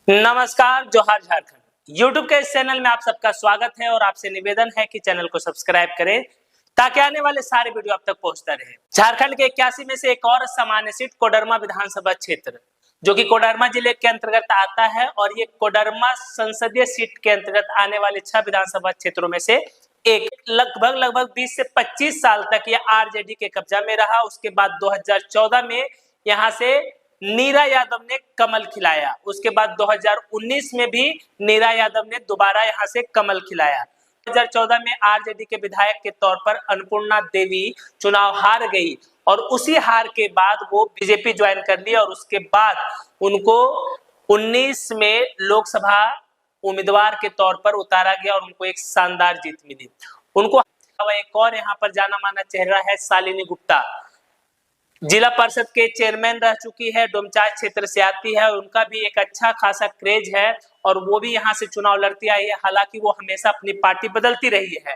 नमस्कार, जोहार झारखंड। YouTube के इस चैनल में आप सबका स्वागत है और आपसे निवेदन है कि चैनल को सब्सक्राइब करें ताकि आने वाले सारे वीडियो आप तक पहुंचता रहे। झारखंड के 81 में से एक और सामान्य सीट कोडरमा विधानसभा क्षेत्र जो कि कोडरमा जिले के अंतर्गत आता है और ये कोडरमा संसदीय सीट के अंतर्गत आने वाले 6 विधानसभा क्षेत्रों में से एक लगभग 20 से 25 साल तक ये आरजेडी के कब्जा में रहा। उसके बाद 2014 में यहाँ से नीरा यादव ने कमल खिलाया। उसके बाद 2019 में भी नीरा यादव ने दोबारा यहां से कमल खिलाया। 2014 में आरजेडी के विधायक के तौर पर अन्नपूर्णा देवी चुनाव हार गई और उसी हार के बाद वो बीजेपी ज्वाइन कर ली और उसके बाद उनको 19 में लोकसभा उम्मीदवार के तौर पर उतारा गया और उनको एक शानदार जीत मिली। उनको एक और यहाँ पर जाना माना चेहरा है शालिनी गुप्ता, जिला परिषद के चेयरमैन रह चुकी है, डोमचांच क्षेत्र से आती है और उनका भी एक अच्छा खासा क्रेज है और वो भी यहाँ से चुनाव लड़ती आई है। हालांकि वो हमेशा अपनी पार्टी बदलती रही है।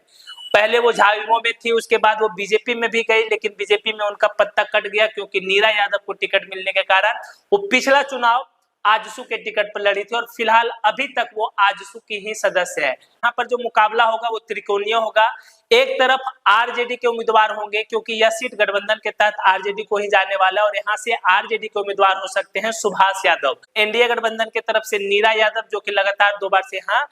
पहले वो झाविमो में थी, उसके बाद वो बीजेपी में भी गई, लेकिन बीजेपी में उनका पत्ता कट गया क्योंकि नीरा यादव को टिकट मिलने के कारण वो पिछला चुनाव आजसू के टिकट पर लड़ी थी और फिलहाल अभी तक वो आजसू की ही सदस्य है। यहाँ पर जो मुकाबला होगा वो त्रिकोणीय होगा। एक तरफ आरजेडी के उम्मीदवार होंगे क्योंकि यह सीट गठबंधन के तहत आरजेडी को ही जाने वाला है और यहाँ से आरजेडी के उम्मीदवार हो सकते हैं सुभाष यादव। एनडीए गठबंधन के तरफ से नीरा यादव जो कि लगातार 2 बार से यहाँ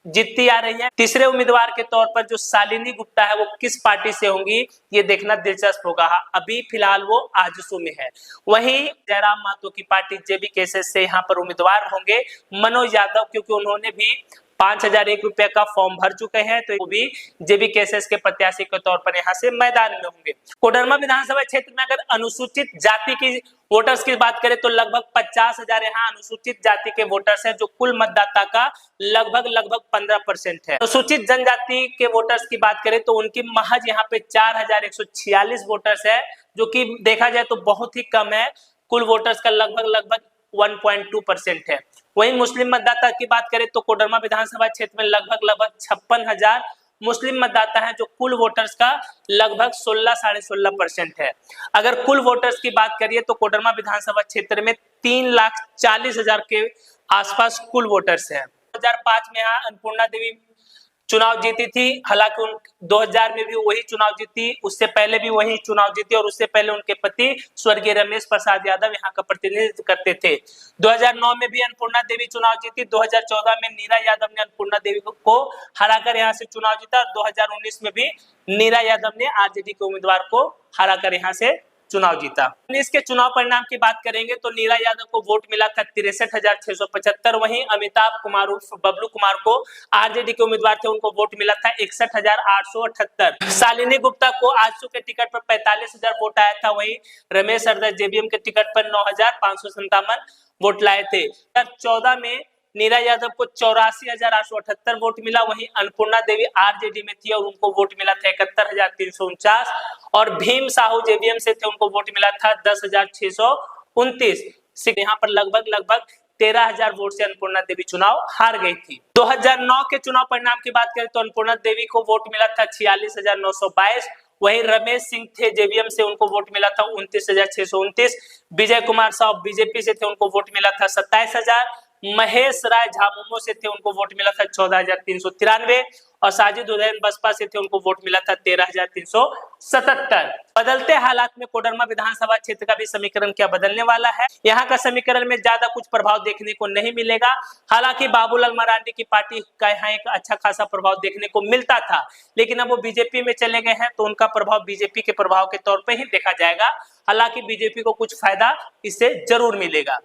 जीतती आ रही है। तीसरे उम्मीदवार के तौर पर जो शालिनी गुप्ता है वो किस पार्टी से होंगी ये देखना दिलचस्प होगा। अभी फिलहाल वो आजसू में है। वहीं जयराम महतो की पार्टी जेबीकेएसएस से यहाँ पर उम्मीदवार होंगे मनोज यादव, क्योंकि उन्होंने भी 5001 रुपए का फॉर्म भर चुके हैं तो वो भी जेबीकेएसएस के प्रत्याशी के तौर पर यहाँ से मैदान में होंगे। कोडरमा विधानसभा क्षेत्र में अगर अनुसूचित जाति की वोटर्स की बात करें तो लगभग 50,000 यहाँ अनुसूचित जाति के वोटर्स हैं, जो कुल मतदाता का लगभग 15% है। अनुसूचित जनजाति के वोटर्स की बात करें तो उनकी महज यहाँ पे 4146 वोटर्स है, जो कि देखा जाए तो बहुत ही कम है। कुल वोटर्स का लगभग 1.2% है। वहीं मुस्लिम मतदाता की बात करें तो कोडरमा विधानसभा क्षेत्र में लगभग 56,000 मुस्लिम मतदाता हैं, जो कुल वोटर्स का लगभग 16-16.5% है। अगर कुल वोटर्स की बात करिए तो कोडरमा विधानसभा क्षेत्र में 3,40,000 के आसपास कुल वोटर्स हैं। 2005 में यहाँ अन्नपूर्णा देवी चुनाव जीती थी, हालांकि 2000 में भी वही चुनाव जीती, उससे पहले भी वही चुनाव जीती और उससे पहले उनके पति स्वर्गीय रमेश प्रसाद यादव यहाँ का प्रतिनिधित्व करते थे। 2009 में भी अन्नपूर्णा देवी चुनाव जीती। 2014 में नीरा यादव ने अन्नपूर्णा देवी को हराकर यहाँ से चुनाव जीता। 2019 में भी नीरा यादव ने आरजेडी के उम्मीदवार को हराकर यहाँ से चुनाव जीता। इसके चुनाव परिणाम की बात करेंगे तो नीरा यादव को वोट मिला था 63,675। वहीं अमिताभ कुमार उर्फ बबलू कुमार को आरजेडी के उम्मीदवार थे, उनको वोट मिला था 61,878। शालिनी गुप्ता को आजसू के टिकट पर 45,000 वोट आया था। वहीं रमेश सरदार जेबीएम के टिकट पर 9,557 वोट लाए थे। 2014 में नीरा यादव को 84,878 वोट मिला। वहीं अन्नपूर्णा देवी आरजेडी में थी और उनको वोट मिला था 71,349 और भीम साहू जेबीएम से थे, उनको वोट मिला था 10,629। यहाँ पर लगभग 13,000 वोट से अन्नपूर्णा देवी चुनाव हार गई थी। 2009 के चुनाव परिणाम की बात करें तो अन्नपूर्णा देवी को वोट मिला था 46,922। वहीं रमेश सिंह थे जेबीएम से, उनको वोट मिला था 29,629। विजय कुमार साहब बीजेपी से थे, उनको वोट मिला था 27,000। महेश राय झामुमो से थे, उनको वोट मिला था 14,393 और साजिद उदयन बसपा से थे, उनको वोट मिला था 13,377। बदलते हालात में कोडरमा विधानसभा क्षेत्र का भी समीकरण क्या बदलने वाला है। यहाँ का समीकरण में ज्यादा कुछ प्रभाव देखने को नहीं मिलेगा। हालांकि बाबूलाल मरांडी की पार्टी का यहाँ एक अच्छा खासा प्रभाव देखने को मिलता था, लेकिन अब वो बीजेपी में चले गए हैं तो उनका प्रभाव बीजेपी के प्रभाव के तौर पर ही देखा जाएगा। हालांकि बीजेपी को कुछ फायदा इससे जरूर मिलेगा।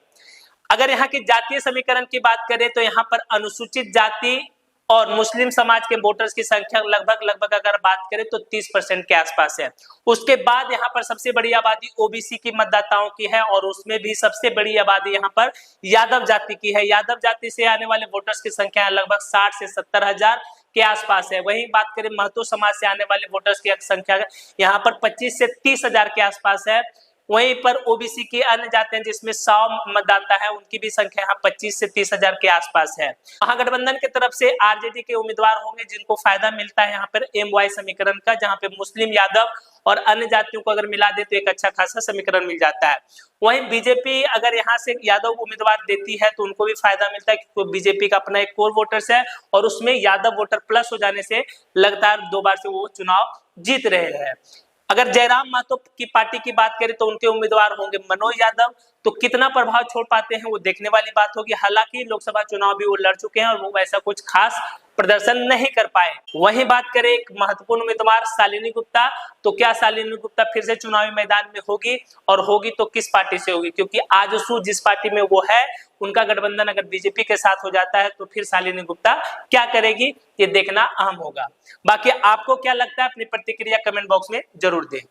अगर यहाँ की जातीय समीकरण की बात करें तो यहाँ पर अनुसूचित जाति और मुस्लिम समाज के वोटर्स की संख्या लगभग अगर बात करें तो 30% के आसपास है। उसके बाद यहाँ पर सबसे बड़ी आबादी ओबीसी की मतदाताओं की है और उसमें भी सबसे बड़ी आबादी यहाँ पर यादव जाति की है। यादव जाति से आने वाले वोटर्स की संख्या लगभग 60 से 70,000 के आसपास है। वहीं बात करें महतो समाज से आने वाले वोटर्स की संख्या यहाँ पर 25 से 30,000 के आसपास है। वहीं पर ओबीसी की अन्य जातियां जिसमें 100 मतदाता है, उनकी भी संख्या यहाँ 25 से 30 हजार के आसपास है। महागठबंधन की तरफ से आरजेडी के उम्मीदवार होंगे जिनको फायदा मिलता है यहाँ पर MY समीकरण का, जहाँ पे मुस्लिम, यादव और अन्य जातियों को अगर मिला दे तो एक अच्छा खासा समीकरण मिल जाता है। वहीं बीजेपी अगर यहाँ से यादव उम्मीदवार देती है तो उनको भी फायदा मिलता है, क्योंकि बीजेपी का अपना एक कोर वोटर्स है और उसमें यादव वोटर प्लस हो जाने से लगातार 2 बार से वो चुनाव जीत रहे हैं। अगर जयराम महतो की पार्टी की बात करें तो उनके उम्मीदवार होंगे मनोज यादव, तो कितना प्रभाव छोड़ पाते हैं वो देखने वाली बात होगी। हालांकि लोकसभा चुनाव भी वो लड़ चुके हैं और वो ऐसा कुछ खास प्रदर्शन नहीं कर पाए। वहीं बात करें एक महत्वपूर्ण उम्मीदवार शालिनी गुप्ता, तो क्या शालिनी गुप्ता फिर से चुनावी मैदान में होगी, और होगी तो किस पार्टी से होगी, क्योंकि आजसू जिस पार्टी में वो है उनका गठबंधन अगर बीजेपी के साथ हो जाता है तो फिर शालिनी गुप्ता क्या करेगी ये देखना अहम होगा। बाकी आपको क्या लगता है अपनी प्रतिक्रिया कमेंट बॉक्स में जरूर दें।